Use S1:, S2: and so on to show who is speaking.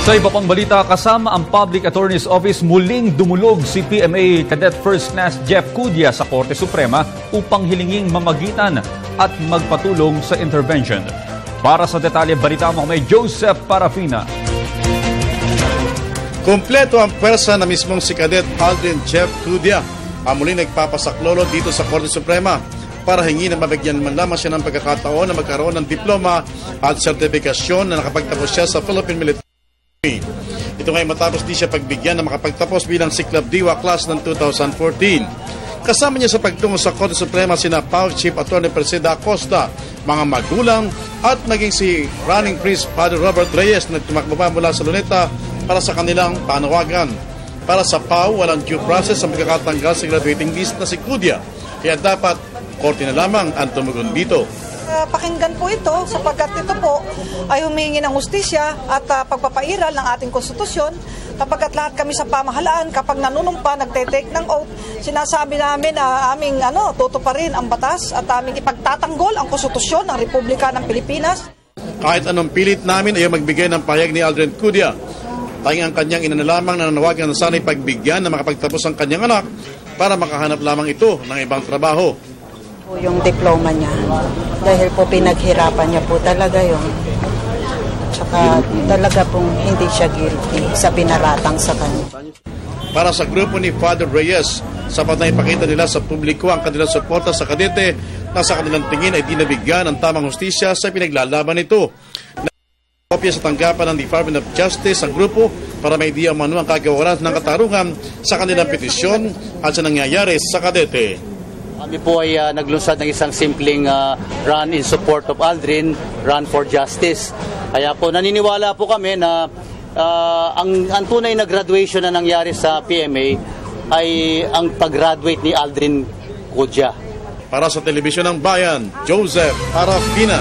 S1: Sa iba pang balita, kasama ang Public Attorney's Office, muling dumulog si PMA Cadet First Class Jeff Cudia sa Korte Suprema upang hilinging mamagitan at magpatulong sa intervention. Para sa detalye, balita mo kay Joseph Parafina.
S2: Kumpleto ang pwersa na mismong si Cadet Aldrin Jeff Cudia ang muling nagpapasaklolo dito sa Korte Suprema para hingin na mabigyan man lamang siya ng pagkakataon na magkaroon ng diploma at sertifikasyon na nakapagtapos siya sa Philippine Military. Ito ngayon matapos di siya pagbigyan na makapagtapos bilang Siklab Diwa class ng 2014. Kasama niya sa pagtungo sa Korte Suprema sina PAO Chief Attorney Presida Acosta, mga magulang at maging si running priest Father Robert Reyes na tumakbo pa mula sa Luneta para sa kanilang panawagan. Para sa PAO, walang due process ang pagkakatanggal sa graduating list na si Cudia. Kaya dapat korte na lamang ang tumugon dito.
S3: Pakinggan po ito sapagkat ito po ay humingi ng hustisya at pagpapairal ng ating konstitusyon kapagkat lahat kami sa pamahalaan kapag nanunumpa, nagte-take ng oath, sinasabi namin na aming tutuparin ang batas at aming ipagtatanggol ang konstitusyon ng Republika ng Pilipinas.
S2: Kahit anong pilit namin ay magbigay ng pahayag ni Aldrin Cudia. Tanging ang kanyang ina na lamang na nanawagan na sana'y pagbigyan na makapagtapos ang kanyang anak para makahanap lamang ito ng ibang trabaho.
S4: Yung diploma niya, dahil po pinaghirapan niya po talaga yun. Tsaka talaga pong hindi siya guilty sa binaratang sa kanya.
S2: Para sa grupo ni Father Reyes, sapat na ipakita nila sa publiko ang kanilang suporta sa kadete na sa kanilang tingin ay di nabigyan ng tamang hustisya sa pinaglalaban nito. Kopya sa tanggapan ng Department of Justice ang grupo para may di umano ang kagawaran ng katarungan sa kanilang petisyon at sa nangyayari sa kadete.
S5: Kami po ay naglunsad ng isang simpleng run in support of Aldrin, Run for Justice. Kaya po naniniwala po kami na ang tunay na graduation na nangyari sa PMA ay ang pag-graduate ni Aldrin Cudia.
S2: Para sa Telebisyon ng Bayan, Joseph Parafina.